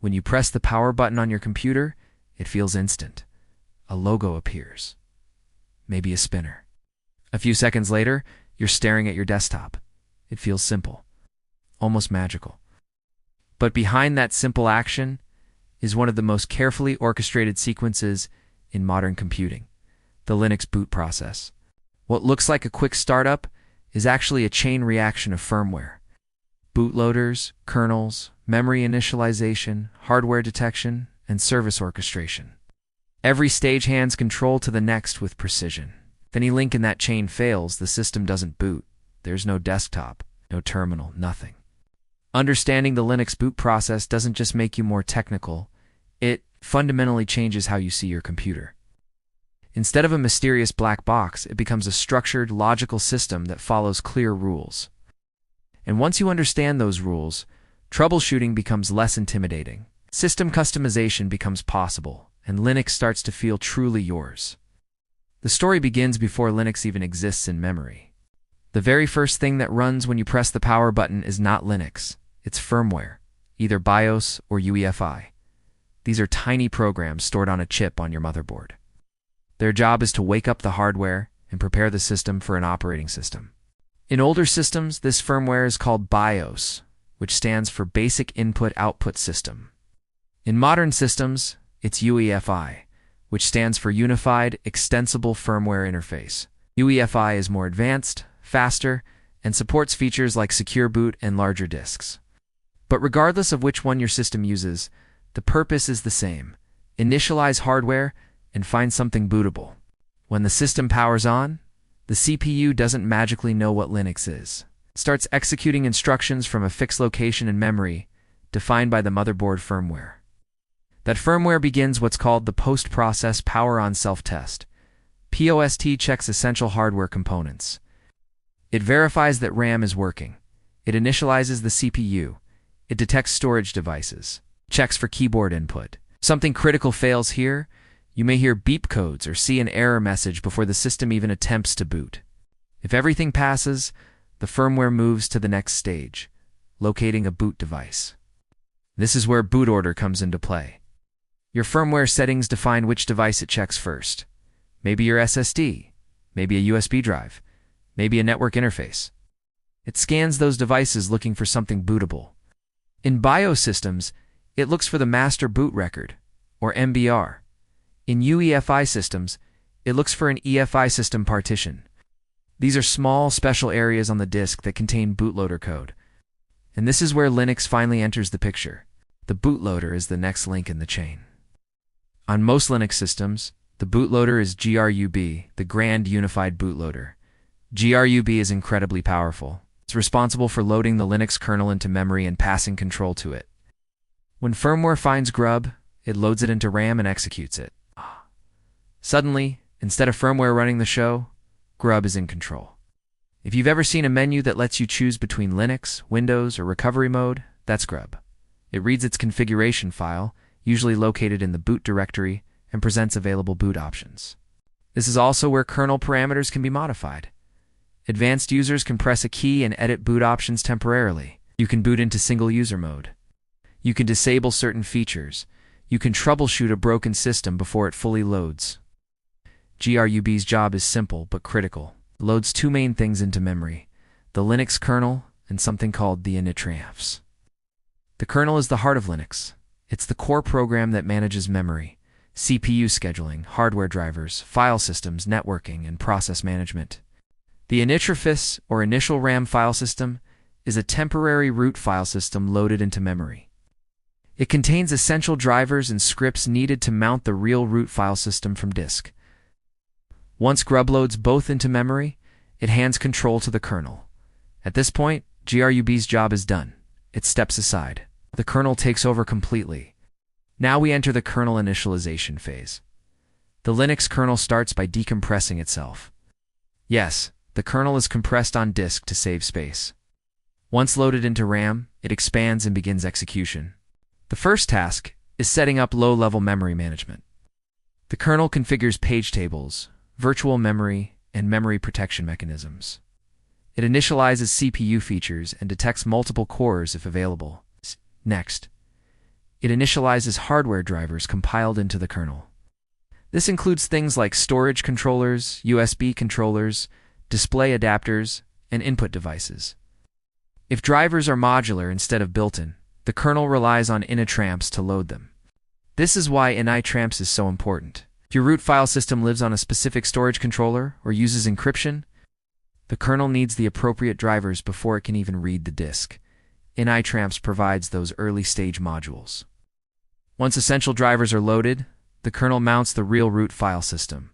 When you press the power button on your computer, it feels instant. A logo appears. Maybe a spinner. A few seconds later, you're staring at your desktop. It feels simple, almost magical. But behind that simple action is one of the most carefully orchestrated sequences in modern computing, the Linux boot process. What looks like a quick startup is actually a chain reaction of firmware. Bootloaders, kernels, memory initialization, hardware detection, and service orchestration. Every stage hands control to the next with precision. If any link in that chain fails, the system doesn't boot. There's no desktop, no terminal, nothing. Understanding the Linux boot process doesn't just make you more technical, it fundamentally changes how you see your computer. Instead of a mysterious black box, it becomes a structured, logical system that follows clear rules. And once you understand those rules, troubleshooting becomes less intimidating. System customization becomes possible, and Linux starts to feel truly yours. The story begins before Linux even exists in memory. The very first thing that runs when you press the power button is not Linux. It's firmware, either BIOS or UEFI. These are tiny programs stored on a chip on your motherboard. Their job is to wake up the hardware and prepare the system for an operating system. In older systems, this firmware is called BIOS, which stands for Basic Input-Output System. In modern systems, it's UEFI, which stands for Unified Extensible Firmware Interface. UEFI is more advanced, faster, and supports features like secure boot and larger disks. But regardless of which one your system uses, the purpose is the same: initialize hardware and find something bootable. When the system powers on, the CPU doesn't magically know what Linux is. It starts executing instructions from a fixed location in memory, defined by the motherboard firmware. That firmware begins what's called the post-process power-on self-test. POST checks essential hardware components. It verifies that RAM is working. It initializes the CPU. It detects storage devices. Checks for keyboard input. Something critical fails here, you may hear beep codes or see an error message before the system even attempts to boot. If everything passes, the firmware moves to the next stage, locating a boot device. This is where bootloader comes into play. Your firmware settings define which device it checks first. Maybe your SSD, maybe a USB drive, maybe a network interface. It scans those devices looking for something bootable. In BIOS systems, it looks for the master boot record, or MBR. In UEFI systems, it looks for an EFI system partition. These are small, special areas on the disk that contain bootloader code. And this is where Linux finally enters the picture. The bootloader is the next link in the chain. On most Linux systems, the bootloader is GRUB, the Grand Unified Bootloader. GRUB is incredibly powerful. It's responsible for loading the Linux kernel into memory and passing control to it. When firmware finds GRUB, it loads it into RAM and executes it. Suddenly, instead of firmware running the show, GRUB is in control. If you've ever seen a menu that lets you choose between Linux, Windows, or recovery mode, that's GRUB. It reads its configuration file, usually located in the boot directory, and presents available boot options. This is also where kernel parameters can be modified. Advanced users can press a key and edit boot options temporarily. You can boot into single-user mode. You can disable certain features. You can troubleshoot a broken system before it fully loads. GRUB's job is simple but critical. It loads two main things into memory: the Linux kernel and something called the initramfs. The kernel is the heart of Linux. It's the core program that manages memory, CPU scheduling, hardware drivers, file systems, networking, and process management. The initramfs, or initial RAM file system, is a temporary root file system loaded into memory. It contains essential drivers and scripts needed to mount the real root file system from disk. Once GRUB loads both into memory, it hands control to the kernel. At this point, GRUB's job is done. It steps aside. The kernel takes over completely. Now we enter the kernel initialization phase. The Linux kernel starts by decompressing itself. Yes, the kernel is compressed on disk to save space. Once loaded into RAM, it expands and begins execution. The first task is setting up low-level memory management. The kernel configures page tables, virtual memory, and memory protection mechanisms. It initializes CPU features and detects multiple cores if available. Next, It initializes hardware drivers compiled into the kernel. This includes things like storage controllers, USB controllers, display adapters, and input devices. If drivers are modular instead of built-in, the kernel relies on initramfs to load them. This is why initramfs is so important. If your root file system lives on a specific storage controller or uses encryption, the kernel needs the appropriate drivers before it can even read the disk. Initramfs provides those early-stage modules. Once essential drivers are loaded, the kernel mounts the real root file system.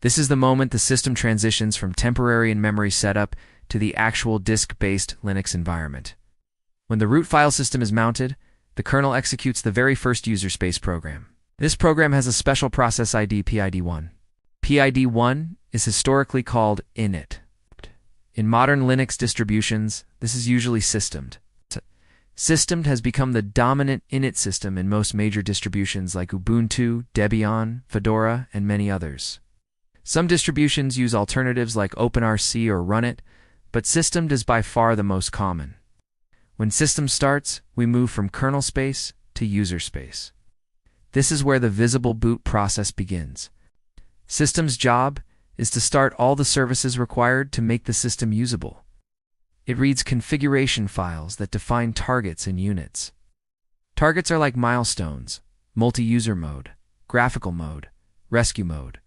This is the moment the system transitions from temporary in-memory setup to the actual disk-based Linux environment. When the root file system is mounted, the kernel executes the very first user space program. This program has a special process ID PID1. PID1 is historically called init. In modern Linux distributions, this is usually systemed. Systemed has become the dominant init system in most major distributions like Ubuntu, Debian, Fedora, and many others. Some distributions use alternatives like OpenRC or Runit, but systemed is by far the most common. When system starts, we move from kernel space to user space. This is where the visible boot process begins. System's job is to start all the services required to make the system usable. It reads configuration files that define targets and units. Targets are like milestones, multi-user mode, graphical mode, rescue mode.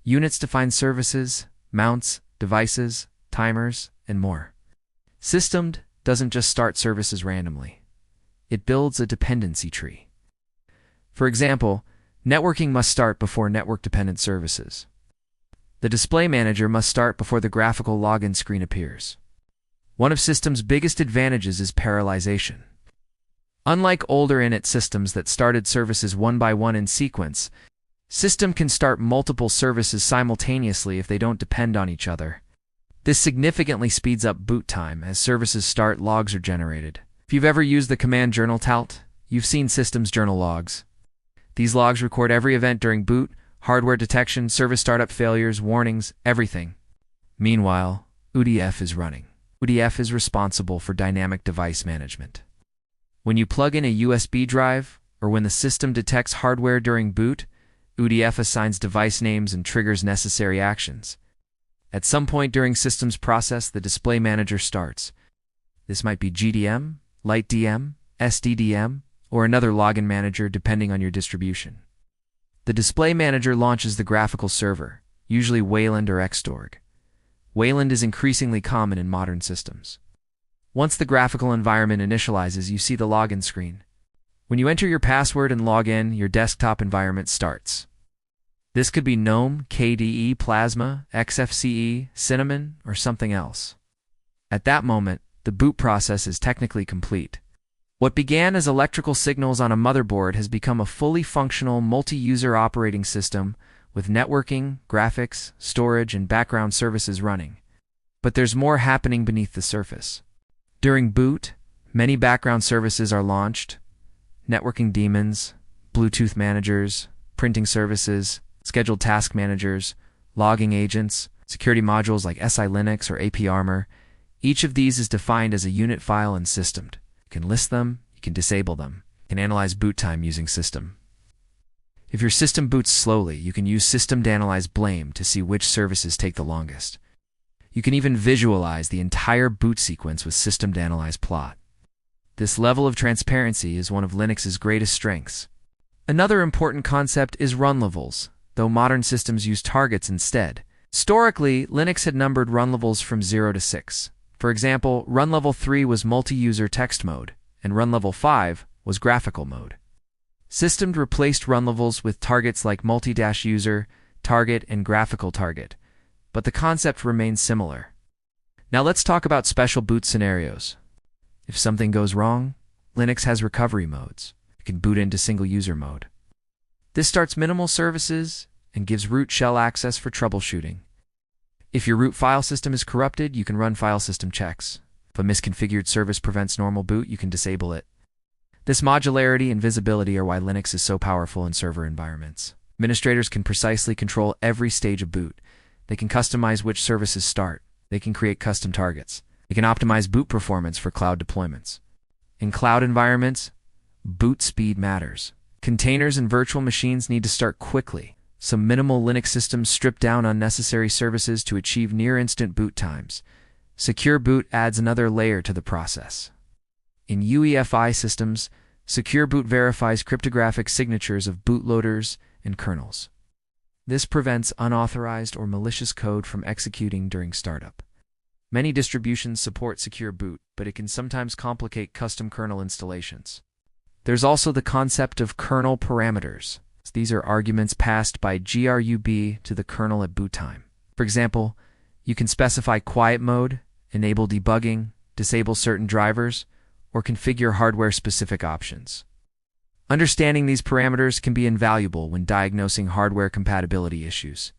Units define services, mounts, devices, timers, and more. Systemed doesn't just start services randomly. It builds a dependency tree. For example, networking must start before network-dependent services. The display manager must start before the graphical login screen appears. One of system's biggest advantages is parallelization. Unlike older init systems that started services one by one in sequence, system can start multiple services simultaneously if they don't depend on each other. This significantly speeds up boot time. As services start, logs are generated. If you've ever used the command journal talt, you've seen system's journal logs. These logs record every event during boot, hardware detection, service startup failures, warnings, everything. Meanwhile, UDF is running. UDF is responsible for dynamic device management. When you plug in a USB drive, or when the system detects hardware during boot, UDF assigns device names and triggers necessary actions. At some point during system's process, the display manager starts. This might be GDM, LightDM, SDDM, or another login manager depending on your distribution. The display manager launches the graphical server, usually Wayland or Xtorg. Wayland is increasingly common in modern systems. Once the graphical environment initializes, you see the login screen. When you enter your password and log in, your desktop environment starts. This could be GNOME, KDE, Plasma, XFCE, Cinnamon, or something else. At that moment, the boot process is technically complete. What began as electrical signals on a motherboard has become a fully functional multi-user operating system with networking, graphics, storage, and background services running. But there's more happening beneath the surface. During boot, many background services are launched: networking daemons, Bluetooth managers, printing services, scheduled task managers, logging agents, security modules like SI Linux or AP Armor. Each of these is defined as a unit file and systemed. You can list them, you can disable them. You can analyze boot time using system. If your system boots slowly, you can use system-to-analyze blame to see which services take the longest. You can even visualize the entire boot sequence with system-to-analyze plot. This level of transparency is one of Linux's greatest strengths. Another important concept is run levels, though modern systems use targets instead. Historically, Linux had numbered run levels from 0 to 6. For example, run level 3 was multi-user text mode, and run level 5 was graphical mode. Systemed replaced run levels with targets like multi-user, target, and graphical target, but the concept remains similar. Now let's talk about special boot scenarios. If something goes wrong, Linux has recovery modes. You can boot into single-user mode. This starts minimal services and gives root shell access for troubleshooting. If your root file system is corrupted, you can run file system checks. If a misconfigured service prevents normal boot, you can disable it. This modularity and visibility are why Linux is so powerful in server environments. Administrators can precisely control every stage of boot. They can customize which services start. They can create custom targets. They can optimize boot performance for cloud deployments. In cloud environments, Boot speed matters. Containers and virtual machines need to start quickly, so minimal Linux systems strip down unnecessary services to achieve near-instant boot times. Secure boot adds another layer to the process. In UEFI systems, secure boot verifies cryptographic signatures of bootloaders and kernels. This prevents unauthorized or malicious code from executing during startup. Many distributions support secure boot, but it can sometimes complicate custom kernel installations. There's also the concept of kernel parameters. These are arguments passed by GRUB to the kernel at boot time. For example, you can specify quiet mode, enable debugging, disable certain drivers, or configure hardware-specific options. Understanding these parameters can be invaluable when diagnosing hardware compatibility issues.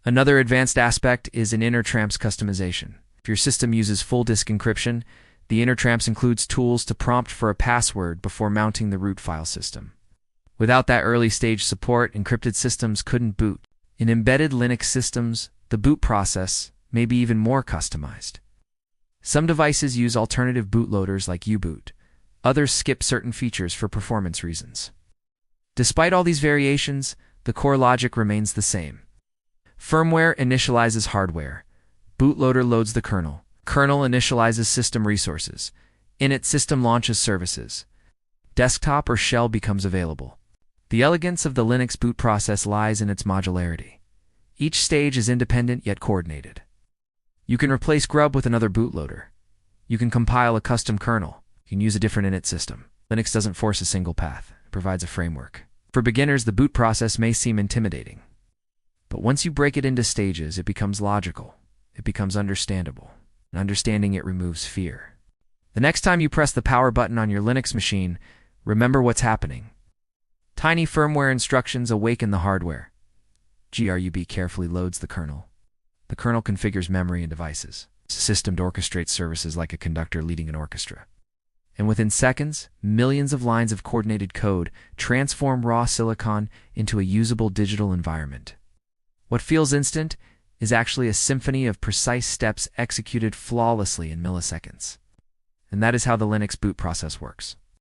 Another advanced aspect is initramfs customization. If your system uses full disk encryption, the initramfs includes tools to prompt for a password before mounting the root file system. Without that early-stage support, encrypted systems couldn't boot. In embedded Linux systems, the boot process may be even more customized. Some devices use alternative bootloaders like U-boot. Others skip certain features for performance reasons. Despite all these variations, the core logic remains the same. Firmware initializes hardware. Bootloader loads the kernel. Kernel initializes system resources. Init system launches services. Desktop or shell becomes available. The elegance of the Linux boot process lies in its modularity. Each stage is independent yet coordinated. You can replace GRUB with another bootloader. You can compile a custom kernel. You can use a different init system. Linux doesn't force a single path. It provides a framework. For beginners, the boot process may seem intimidating. But once you break it into stages, it becomes logical. It becomes understandable. And understanding it removes fear. The next time you press the power button on your Linux machine, remember what's happening. Tiny firmware instructions awaken the hardware. GRUB carefully loads the kernel. The kernel configures memory and devices. It's a system to orchestrate services like a conductor leading an orchestra. And within seconds, millions of lines of coordinated code transform raw silicon into a usable digital environment. What feels instant is actually a symphony of precise steps executed flawlessly in milliseconds. And that is how the Linux boot process works.